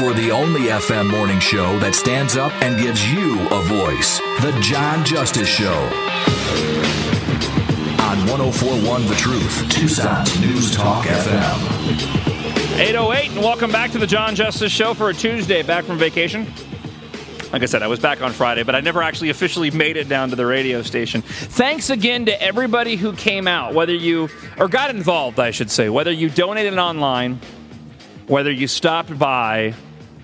for the only FM morning show that stands up and gives you a voice. The Jon Justice Show. On 104.1 The Truth, Tucson's News Talk FM. 8:08, and welcome back to the Jon Justice Show for a Tuesday, back from vacation. Like I said, I was back on Friday, but I never actually officially made it down to the radio station. Thanks again to everybody who came out, or got involved, I should say, whether you donated online, whether you stopped by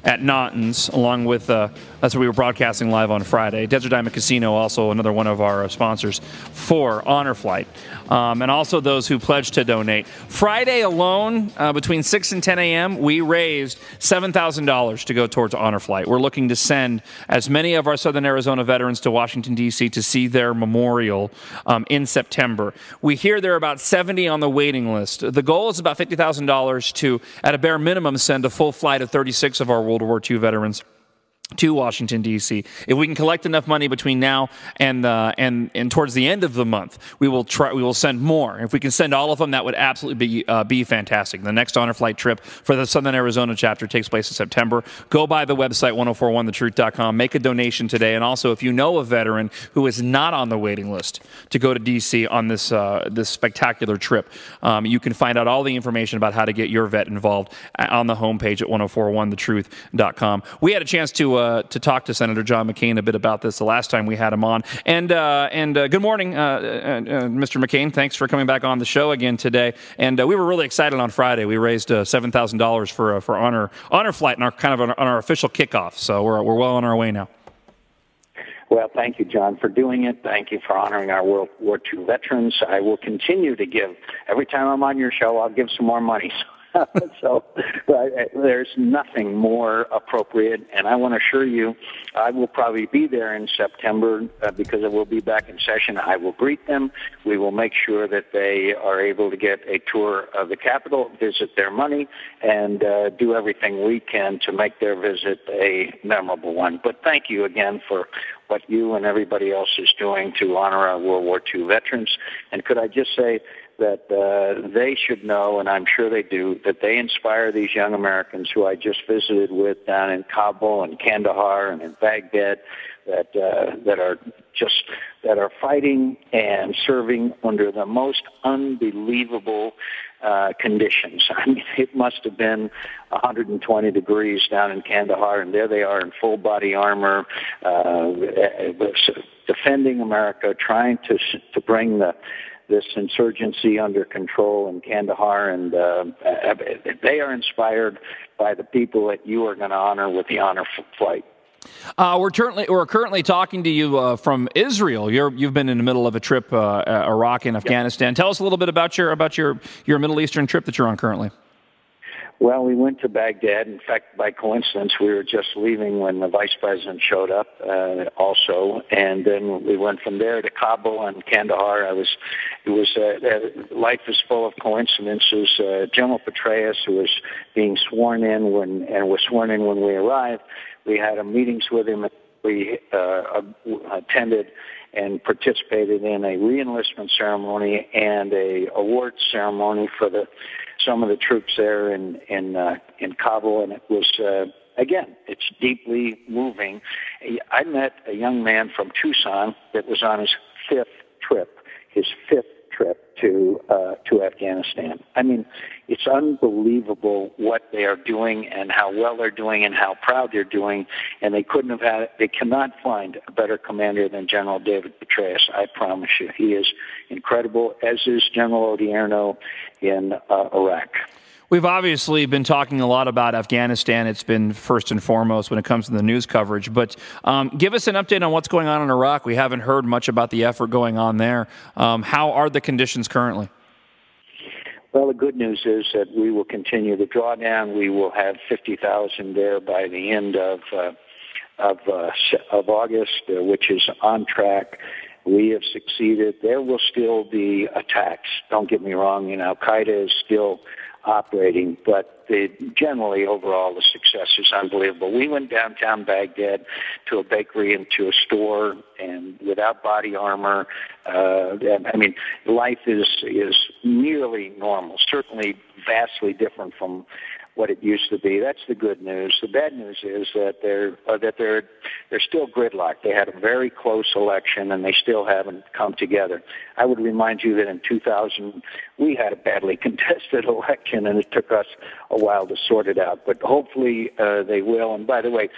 at Naughton's, along with, that's what we were broadcasting live on Friday. Desert Diamond Casino, also another one of our sponsors for Honor Flight. And also those who pledged to donate. Friday alone, between 6 and 10 a.m., we raised $7,000 to go towards Honor Flight. We're looking to send as many of our Southern Arizona veterans to Washington, D.C. to see their memorial in September. We hear there are about 70 on the waiting list. The goal is about $50,000 to, at a bare minimum, send a full flight of 36 of our World War II veterans to Washington, D.C. If we can collect enough money between now and towards the end of the month, we will send more. If we can send all of them, that would absolutely be fantastic. The next Honor Flight trip for the Southern Arizona chapter takes place in September. Go by the website, 1041thetruth.com. Make a donation today. And also, if you know a veteran who is not on the waiting list to go to D.C. on this spectacular trip, you can find out all the information about how to get your vet involved on the homepage at 1041thetruth.com. We had a chance to talk to Senator John McCain a bit about this the last time we had him on. And good morning, Mr. McCain. Thanks for coming back on the show again today. And we were really excited on Friday. We raised $7,000 for Honor Flight on our official kickoff. So we're well on our way now. Well, thank you, John, for doing it. Thank you for honoring our World War II veterans. I will continue to give. Every time I'm on your show, I'll give some more money. So there's nothing more appropriate, and I want to assure you I will probably be there in September because it will be back in session. I will greet them. We will make sure that they are able to get a tour of the Capitol, visit their money, and do everything we can to make their visit a memorable one. But thank you again for what you and everybody else is doing to honor our World War II veterans. And could I just say that they should know, and I'm sure they do, that they inspire these young Americans who I just visited with down in Kabul and Kandahar and in Baghdad that are fighting and serving under the most unbelievable conditions. I mean, it must have been 120 degrees down in Kandahar, and there they are in full body armor, defending America, trying to bring this insurgency under control in Kandahar, and they are inspired by the people that you are going to honor with the Honor Flight. We're currently talking to you from Israel. You've been in the middle of a trip, Iraq and Afghanistan. Yep. Tell us a little bit about your Middle Eastern trip that you're on currently. Well, we went to Baghdad. In fact, by coincidence, we were just leaving when the vice president showed up also. And then we went from there to Kabul and Kandahar. Life is full of coincidences. General Petraeus, who was being sworn in when we arrived, we had meetings with him. We attended and participated in a re-enlistment ceremony and a awards ceremony for some of the troops there in Kabul, and it was again, it's deeply moving. I met a young man from Tucson that was on his fifth trip to Afghanistan. I mean, it's unbelievable what they are doing and how well they're doing and how proud they're doing. And they cannot find a better commander than General David Petraeus. I promise you, he is incredible, as is General Odierno in Iraq. We've obviously been talking a lot about Afghanistan. It's been first and foremost when it comes to the news coverage. But give us an update on what's going on in Iraq. We haven't heard much about the effort going on there. How are the conditions currently? Well, the good news is that we will continue the drawdown. We will have 50,000 there by the end of August, which is on track. We have succeeded. There will still be attacks. Don't get me wrong. Al-Qaeda is still operating, but generally, overall, the success is unbelievable. We went downtown Baghdad to a bakery and to a store, and without body armor, life is nearly normal, certainly vastly different from what it used to be. That's the good news. The bad news is that they're still gridlocked. They had a very close election, and they still haven't come together. I would remind you that in 2000 we had a badly contested election, and it took us a while to sort it out. But hopefully they will. And by the way,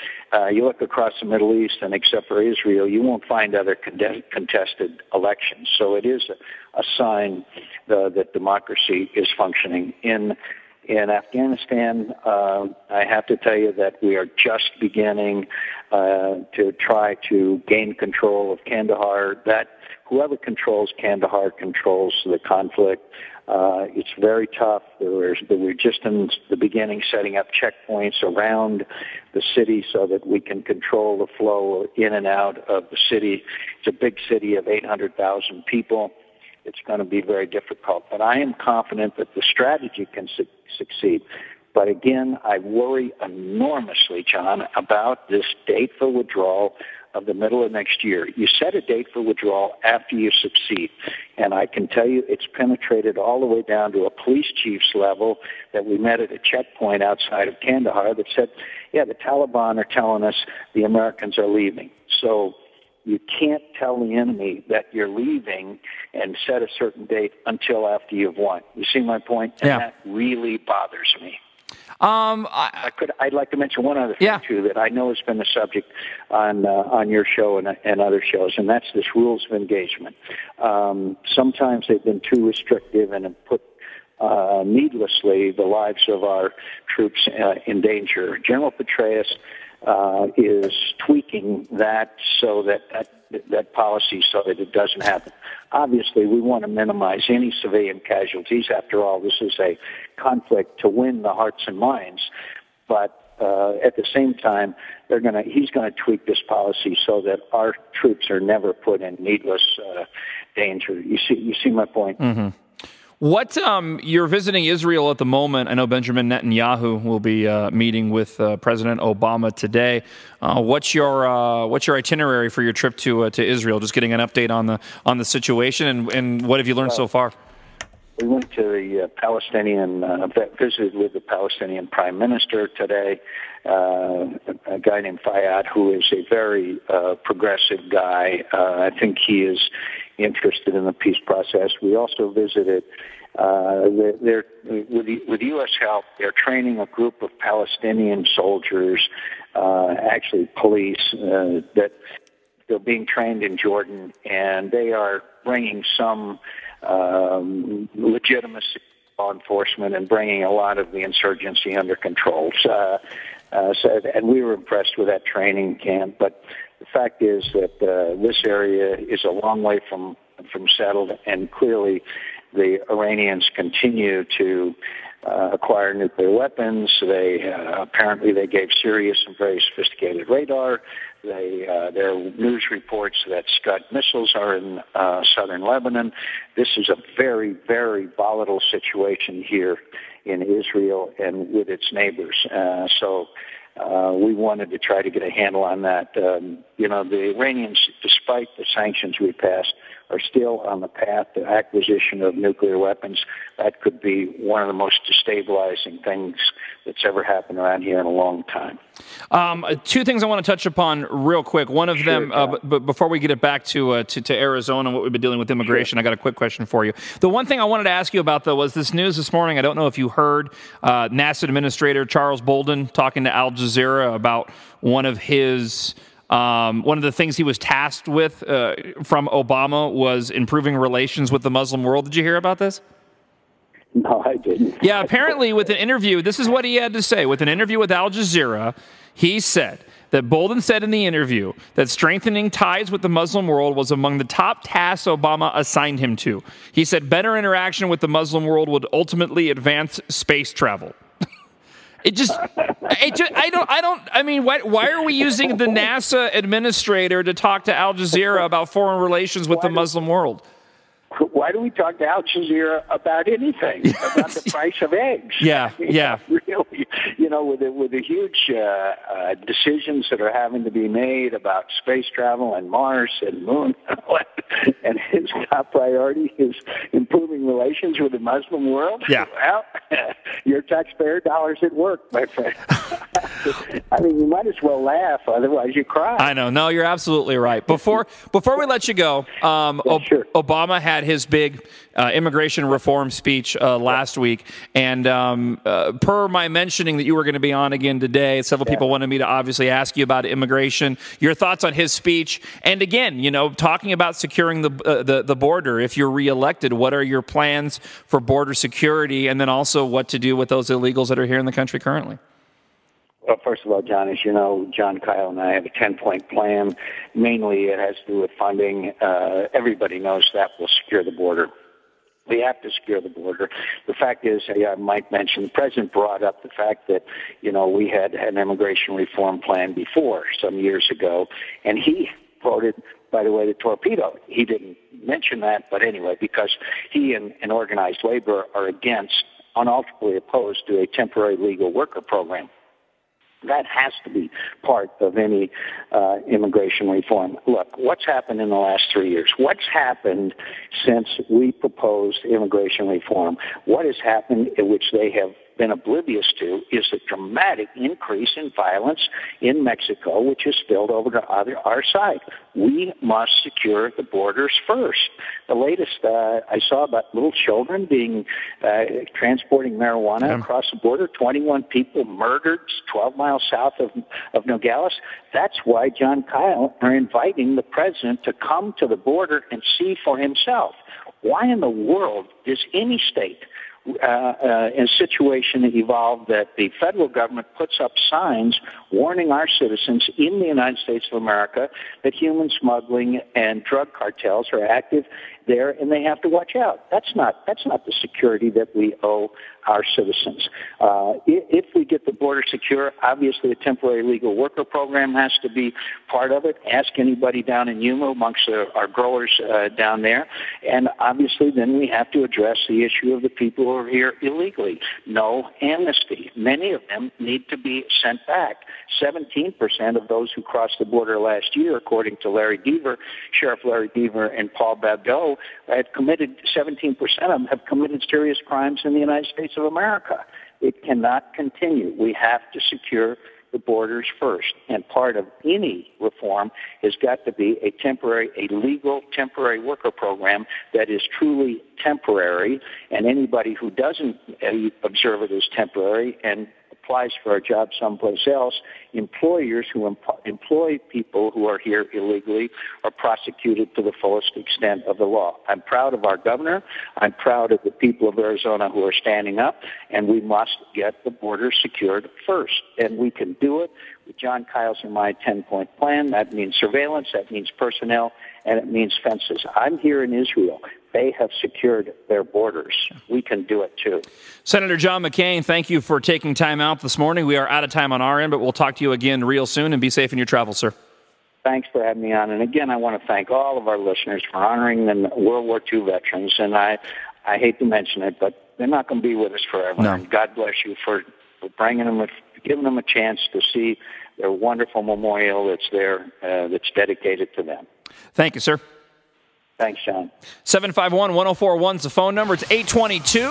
you look across the Middle East, and except for Israel, you won't find other contested elections. So it is a sign that democracy is functioning. In Afghanistan, I have to tell you that we are just beginning to try to gain control of Kandahar. That whoever controls Kandahar controls the conflict. It's very tough. We're just in the beginning setting up checkpoints around the city so that we can control the flow in and out of the city. It's a big city of 800,000 people. It's going to be very difficult. But I am confident that the strategy can succeed. But again, I worry enormously, John, about this date for withdrawal of the middle of next year. You set a date for withdrawal after you succeed. And I can tell you it's penetrated all the way down to a police chief's level that we met at a checkpoint outside of Kandahar that said, yeah, the Taliban are telling us the Americans are leaving. So you can't tell the enemy that you're leaving and set a certain date until after you've won. You see my point? And that really bothers me. I'd like to mention one other thing, too, that I know has been the subject on your show and other shows, and that's this rules of engagement. Sometimes they've been too restrictive and have put needlessly the lives of our troops in danger. General Petraeus is tweaking that so that policy so that it doesn't happen. Obviously, we want to minimize any civilian casualties. After all, this is a conflict to win the hearts and minds. But at the same time, he's going to tweak this policy so that our troops are never put in needless danger. You see my point? Mm-hmm. You're visiting Israel at the moment. I know Benjamin Netanyahu will be meeting with President Obama today. What's your itinerary for your trip to Israel? Just getting an update on the situation, and what have you learned so far? We went to the visited with the Palestinian Prime Minister today, a guy named Fayyad, who is a very progressive guy. I think he is interested in the peace process. We also visited, with U.S. help, they're training a group of Palestinian soldiers, actually police, that they're being trained in Jordan, and they are bringing some legitimacy to law enforcement and bringing a lot of the insurgency under control. And we were impressed with that training camp, but the fact is that this area is a long way from settled, and clearly the Iranians continue to acquire nuclear weapons. Apparently they gave serious and very sophisticated radar. There are news reports that Scud missiles are in southern Lebanon. This is a very, very volatile situation here in Israel and with its neighbors. So we wanted to try to get a handle on that. The Iranians, despite the sanctions we passed, are still on the path to acquisition of nuclear weapons. That could be one of the most destabilizing things that's ever happened around here in a long time. Two things I want to touch upon real quick. One of them, but before we get it back to Arizona and what we've been dealing with immigration, I got a quick question for you. The one thing I wanted to ask you about, though, was this news this morning. I don't know if you heard NASA Administrator Charles Bolden talking to Al Jazeera about one of the things he was tasked with from Obama was improving relations with the Muslim world. Did you hear about this? No, I didn't. Yeah, apparently with an interview, this is what he had to say. With an interview with Al Jazeera, he said that Bolden said in the interview that strengthening ties with the Muslim world was among the top tasks Obama assigned him to. He said better interaction with the Muslim world would ultimately advance space travel. Why are we using the NASA administrator to talk to Al Jazeera about foreign relations with the Muslim world? Why do we talk to Al Jazeera about anything? About the price of eggs? Yeah. Really, with the huge decisions that are having to be made about space travel and Mars and Moon, and his top priority is improving relations with the Muslim world. Yeah. Well, your taxpayer dollars at work, my friend. I mean, you might as well laugh, otherwise you cry. I know. No, you're absolutely right. Before we let you go, Sure. Obama had his big immigration reform speech last week, and per my mentioning that you were going to be on again today, several people wanted me to obviously ask you about immigration, your thoughts on his speech, and again, talking about securing the border. If you're reelected, what are your plans for border security, and then also what to do with those illegals that are here in the country currently? Well, first of all, John, as you know, John, Kyle, and I have a 10-point plan. Mainly, it has to do with funding. Everybody knows that will secure the border. We have to secure the border. The fact is, I might mention, the president brought up the fact that, we had an immigration reform plan before, some years ago, and he voted, by the way, the torpedo. He didn't mention that, but anyway, because he and organized labor are unalterably opposed to a temporary legal worker program. That has to be part of any immigration reform. Look, what's happened in the last 3 years? What's happened since we proposed immigration reform? What has happened, which they have been oblivious to, is a dramatic increase in violence in Mexico, which has spilled over to our side. We must secure the borders first. The latest I saw about little children being transporting marijuana across the border, 21 people murdered 12 miles south of Nogales. That's why John Kyle are inviting the president to come to the border and see for himself. Why in the world does any state in a situation evolve that the federal government puts up signs warning our citizens in the United States of America that human smuggling and drug cartels are active there, and they have to watch out? That's not the security that we owe our citizens. If we get the border secure, obviously a temporary legal worker program has to be part of it. Ask anybody down in Yuma amongst our growers down there. And obviously then we have to address the issue of the people who are here illegally. No amnesty. Many of them need to be sent back. 17% of those who crossed the border last year, according to Sheriff Larry Deaver and Paul Babdo, had committed, 17% of them have committed serious crimes in the United States of America. It cannot continue. We have to secure the borders first. And part of any reform has got to be a legal temporary worker program that is truly temporary. And anybody who doesn't observe it as temporary and applies for a job someplace else, employers who employ people who are here illegally are prosecuted to the fullest extent of the law. I'm proud of our governor. I'm proud of the people of Arizona who are standing up, and we must get the border secured first. And we can do it with John Kyle's and my 10-point plan. That means surveillance, that means personnel, and it means fences. I'm here in Israel. They have secured their borders. We can do it too. Senator John McCain, thank you for taking time out this morning. We are out of time on our end, but we'll talk to you again real soon, and be safe in your travels, sir. Thanks for having me on. And again, I want to thank all of our listeners for honoring the World War II veterans. And I hate to mention it, but they're not going to be with us forever. No. And God bless you for bringing them, giving them a chance to see their wonderful memorial that's there, that's dedicated to them. Thank you, sir. Thanks, John. 751-1041 is the phone number. It's 822.